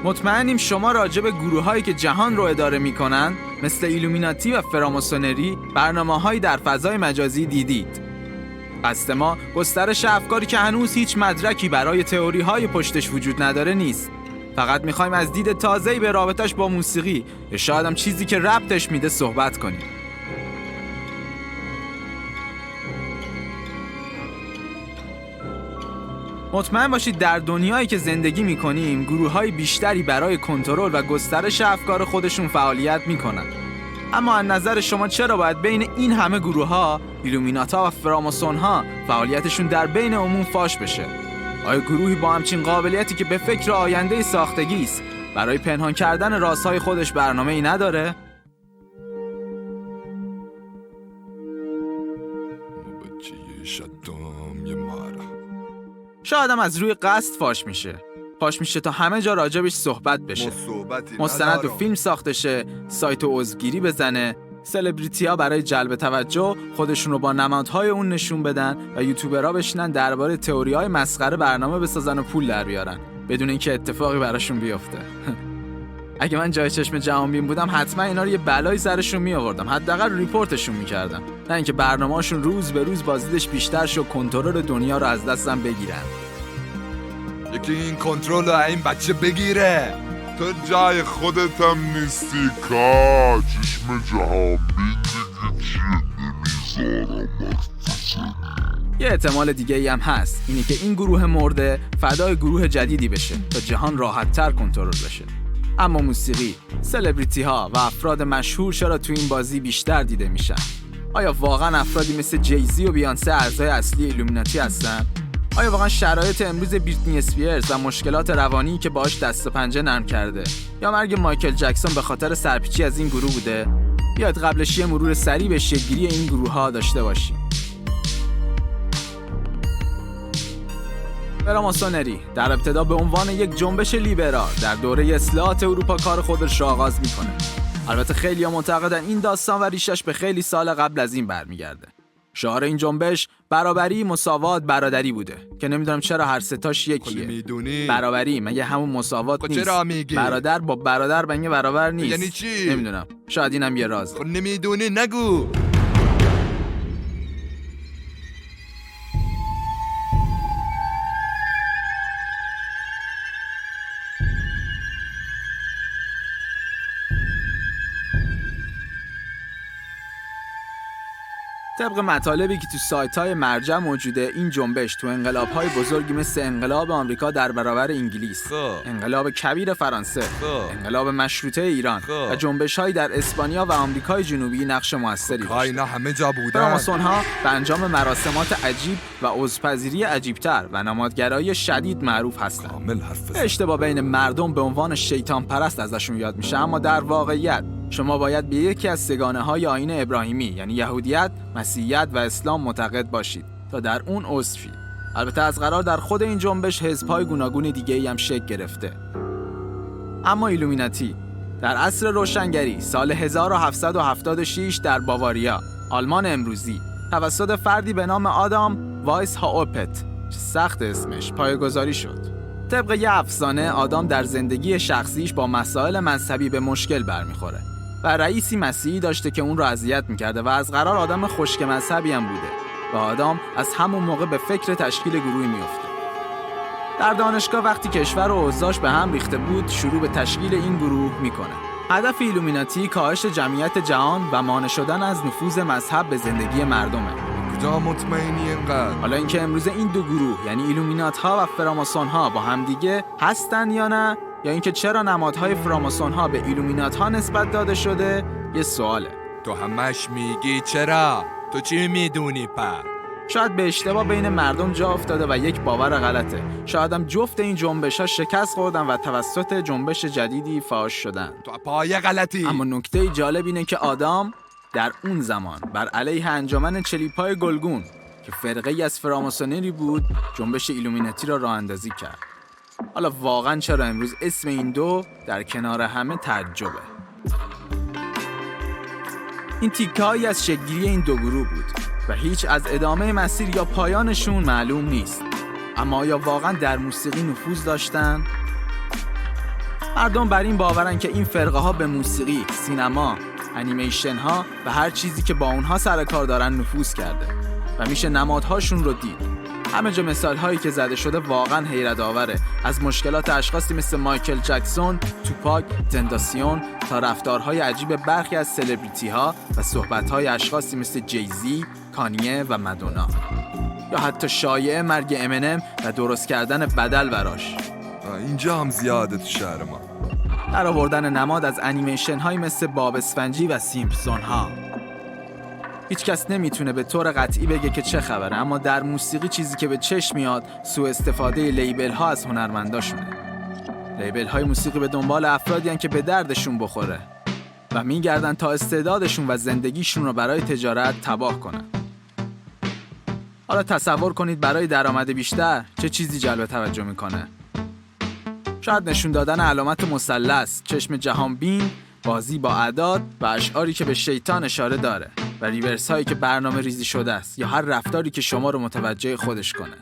مطمئنیم شما راجع به گروه‌هایی که جهان رو اداره می‌کنن مثل ایلومیناتی و فراماسونری برنامه‌هایی در فضای مجازی دیدید. قصد ما گسترش افکاری که هنوز هیچ مدرکی برای تئوری‌های پشتش وجود نداره نیست. فقط می‌خوایم از دید تازه‌ای به رابطش با موسیقی یا شاید هم چیزی که ربطش میده صحبت کنیم. مطمئن باشید در دنیایی که زندگی می‌کنیم گروه‌های بیشتری برای کنترل و گسترش افکار خودشون فعالیت می‌کنن. اما از نظر شما چرا باید بین این همه گروه‌ها، ایلومیناتا و فراماسون‌ها فعالیتشون در بین عموم فاش بشه؟ آیا گروهی با همچین قابلیتی که به فکر آینده ساختگی است برای پنهان کردن رازهای خودش برنامه‌ای نداره؟ شاید هم از روی قصد فاش میشه تا همه جا راجبش صحبت بشه. مستند و فیلم ساخته شه، سایت و عضوگیری بزنه، سلبریتی‌ها برای جلب توجه خودشون رو با نمادهای اون نشون بدن و یوتیوبرها بشینن درباره تئوری‌های مسخره برنامه بسازن و پول در بیارن بدون اینکه اتفاقی براشون بیفته. اگه من جای چشم جهانبین بودم حتما اینا رو یه بلایی سرشون میآوردم، حداقل ریپورتشون میکردم، نه اینکه برنامه‌هاشون روز به روز بازدیدش بیشتر شه و کنترل دنیا رو از دستم بگیرن. یکی این کنترل رو این بچه بگیره. تو جای خودت هم نیستی کا چشم جهانبین دیگه چیه نمیذارم. یه احتمال دیگه ای هم هست، اینی که این گروه مرده فدای گروه جدیدی بشه تا جهان راحت‌تر کنترل بشه. اما موسیقی، سلبریتی ها و افراد مشهور چرا تو این بازی بیشتر دیده میشن؟ آیا واقعا افرادی مثل جیزی و بیانسه اعضای اصلی ایلومیناتی هستن؟ آیا واقعا شرایط امروز بریتنی اسپیرز و مشکلات روانی که باهاش دست و پنجه نرم کرده یا مرگ مایکل جکسون به خاطر سرپیچی از این گروه بوده؟ بیاید قبلش یه مرور سریع به شکل‌گیری این گروه ها داشته باشیم. فراماسونری در ابتدا به عنوان یک جنبش لیبرال در دوره اصلاحات اروپا کار خودش را آغاز میکنه. البته خیلی‌ها معتقدن این داستان و ریشش به خیلی سال قبل از این برمیگرده. شعار این جنبش برابری، مساوات، برادری بوده که نمیدونم چرا هر ستاش یکیه. برابری مگه همون مساوات نیست؟ برادر با برادر مگه برابر نیست؟ یعنی چی؟ نمیدونم، شاید اینم یه راز. نمیدونی نگو. طبق مطالبی که تو سایت‌های مرجع موجوده، این جنبش تو انقلاب‌های بزرگی مثل انقلاب آمریکا در برابر انگلیس، انقلاب کبیر فرانسه، انقلاب مشروطه ایران و جنبش‌هایی در اسپانیا و آمریکای جنوبی نقش موثری داشت. اینا همه جا بودن. فراماسون‌ها به انجام مراسمات عجیب و عضوپذیری عجیب‌تر و نمادگرایی شدید معروف هستند. اشتباه بین مردم به عنوان شیطان پرست ازشون یاد میشه، اما در واقعیت شما باید به یکی از سگانه‌های آیین ابراهیمی یعنی یهودیت، مسیحیت و اسلام معتقد باشید تا در اون عضو شید. البته از قرار در خود این جنبش حزب‌های گوناگون دیگه‌ای هم شکل گرفته. اما ایلومیناتی در عصر روشنگری سال 1776 در باواریا، آلمان امروزی، توسط فردی به نام آدام وایس هاوپت، چه سخت اسمش، پایه‌گذاری شد. طبق یه افسانه آدام در زندگی شخصیش با مسائل مذهبی به مشکل برمیخوره و رئیسی مسیحی داشته که اون رو اذیت میکرده و از قرار آدم خشک مذهبی هم بوده و آدام از همون موقع به فکر تشکیل گروهی میفته. در دانشگاه وقتی کشور و اوضاعش به هم ریخته بود شروع به تشکیل این گروه میکنه. هدف ایلومیناتی کاهش جمعیت جهان و مانع شدن از نفوذ مذهب به زندگی مردمه. کجا مطمئنی اینقدر؟ حالا اینکه امروز این دو گروه یعنی ایلومینات ها و فراماسون ها با همدیگه هستن یا نه، یا اینکه چرا نمادهای فراماسون ها به ایلومینات ها نسبت داده شده، یه سواله. تو همش میگی چرا؟ تو چی میدونی پر؟ شاید به اشتباه بین مردم جا افتاده و یک باور غلطه. شاید هم جفت این جنبش ها شکست خوردن و توسط جنبش جدیدی فاش شدن. تو پای غلطی. اما نکته جالب اینه که آدام در اون زمان بر علیه انجمن چلیپای گلگون که فرقه‌ای از فراماسونری بود جنبش ایلومیناتی را راه اندازی کرد. حالا واقعا چرا امروز اسم این دو در کنار همه تعجبه؟ این تیکه‌هایی از شکل‌گیری این دو گروه بود و هیچ از ادامه مسیر یا پایانشون معلوم نیست. اما آیا واقعا در موسیقی نفوذ داشتن؟ مردم بر این باورن که این فرقه ها به موسیقی، سینما، انیمیشن ها و هر چیزی که با اونها سر کار دارن نفوذ کرده و میشه نمادهاشون رو دید. همه جا مثال هایی که زده شده واقعا حیرت آوره، از مشکلات اشخاصی مثل مایکل جکسون، توپاک، تنداسیون تا رفتارهای عجیب برخی از سلبریتی ها و صحبت های اشخاصی مثل جیزی، کانیه و مدونا، یا حتی شایعه مرگ امینم و درست کردن بدل براش. اینجا هم زیاده تو شهر ما. در آوردن نماد از انیمیشن هایی مثل باب اسفنجی و سیمپسون ها. هیچ کس نمیتونه به طور قطعی بگه که چه خبره، اما در موسیقی چیزی که به چشم میاد سوء استفاده لیبل ها از هنرمنداشونه. لیبل های موسیقی به دنبال افرادی هن که به دردشون بخوره و میگردن تا استعدادشون و زندگیشون رو برای تجارت تباه کنن. حالا تصور کنید برای درآمد بیشتر چه چیزی جلب توجه میکنه. شاید نشون دادن علامت مثلث، چشم جهانبین، بازی با اعداد و اشعاری که به شیطان اشاره داره و ریورس هایی که برنامه ریزی شده است، یا هر رفتاری که شما رو متوجه خودش کنه.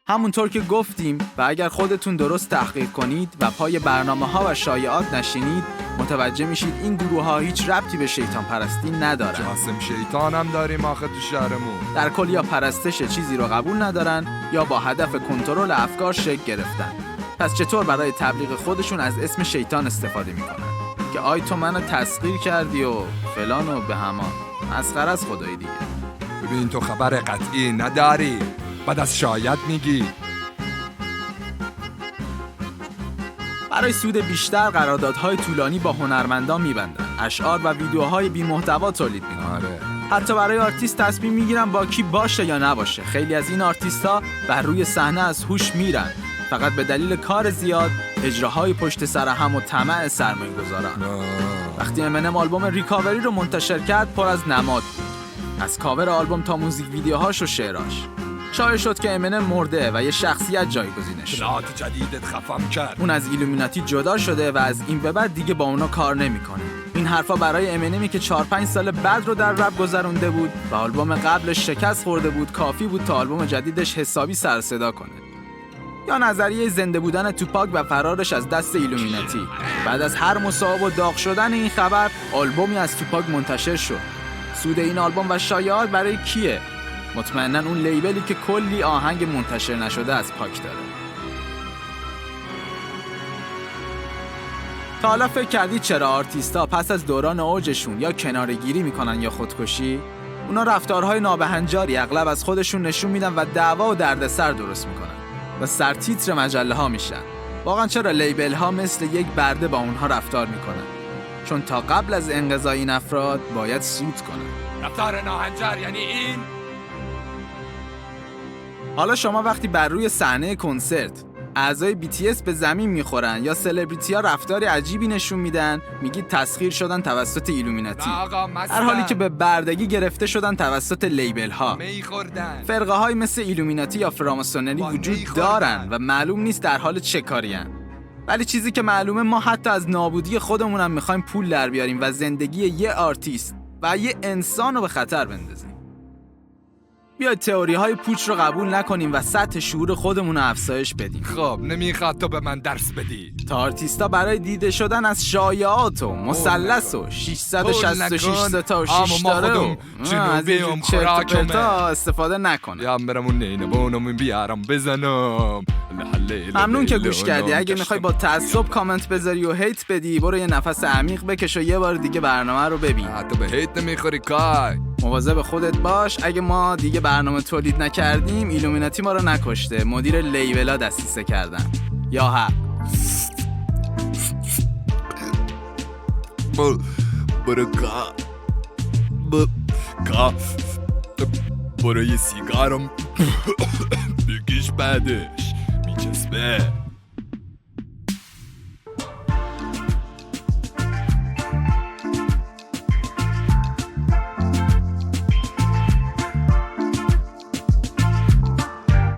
همونطور که گفتیم و اگر خودتون درست تحقیق کنید و پای برنامه ها و شایعات نشینید، متوجه میشید این گروه ها هیچ ربطی به شیطان پرستی ندارن. جاسم شیطان هم داریم آخه تو شهرمون. در کل یا پرستش چیزی رو قبول ندارن یا با هدف کنترل افکار شکل گرفتن. پس چطور برای تبلیغ خودشون از اسم شیطان استفاده میکنن که آی تو منو تسخیر کردی و فلان و به همان. مسخره از خدای دیگه. ببین تو خبر قطعی نداری، بعد از شاید میگی. برای سود بیشتر قراردادهای طولانی با هنرمندان میبندن، اشعار و ویدیوهای بی محتوا تولید میکنن. آره. حتی برای آرتیست تصمیم میگیرن با کی باشه یا نباشه. خیلی از این آرتیست‌ها بر روی صحنه از هوش میرن، فقط به دلیل کار زیاد، اجراهای پشت سر هم و طمع سرمایه‌گذاران. وقتی امینم آلبوم ریکاوری رو منتشر کرد، پر از نماد بود. از کاور آلبوم تا موزیک ویدیوهاش و شعراش. شایع شد که امینم مرده و یه شخصیت جایگزینش شد. اطلاعات جدیدت خفم کرد. اون از ایلومیناتی جدا شده و از این به بعد دیگه با اونا کار نمیکنه. این حرفا برای امینمی که 4-5 سال بعد رو در رپ گذرونده بود و آلبوم قبلش شکست خورده بود کافی بود تا آلبوم جدیدش حسابی سر صدا کنه. یا نظریه زنده بودن توپاک و فرارش از دست ایلومیناتی. بعد از هر مصاحبه و داغ شدن این خبر، آلبومی از توپاک منتشر شد. سود این آلبوم و شایعات برای کیه؟ مطمئناً اون لیبلی که کلی آهنگ منتشر نشده از پاک داره. تا حالا فکر کردید چرا آرتیستا پس از دوران اوجشون یا کناره‌گیری میکنن یا خودکشی؟ اونا رفتارهای نابهنجاری اغلب از خودشون نشون میدن و دعوا و دردسر درست میکنن و سرتیتر مجله ها میشن. واقعا چرا لیبل ها مثل یک برده با اونها رفتار میکنن؟ چون تا قبل از انقضای این افراد باید سود کنن. رفتار ناهنجار یعنی این. حالا شما وقتی بر روی صحنه کنسرت اعضای BTS به زمین میخورن یا سلبریتی ها رفتار عجیبی نشون میدن، میگید تسخیر شدن توسط ایلومیناتی، در حالی که به بردگی گرفته شدن توسط لیبل ها. فرقه های مثل ایلومیناتی یا فراماسونری وجود دارن و معلوم نیست در حال چه کاری هن. ولی چیزی که معلومه ما حتی از نابودی خودمون هم میخوایم پول در بیاریم و زندگی یه آرتیست و یه انسان رو به خطر بندازیم. بیاید تئوری های پوچ رو قبول نکنیم و سطح شعور خودمون رو افزایش بدیم. خب نمیخواد تو به من درس بدی. تا آرتیستا برای دیده شدن از شایعات و مثلث و 666 ستا و 6 داره و از این چرت و پرتا استفاده نکنه. یا برمون نینه بونمون بیارم بزنم. ممنون که گوش کردی. اگه میخوای با تعصب کامنت بذاری و هیت بدی، برو یه نفس عمیق بکش و یه بار دیگه برنامه رو ببین. تو به هیت نمیخوری کای. مواظب خودت باش. اگه ما دیگه برنامه تولید نکردیم، ایلومیناتی ما رو نکشته، مدیر لیبلا دستیسه کردن. یا حق. برو یه سیگارم بکش بعدش میچسبه.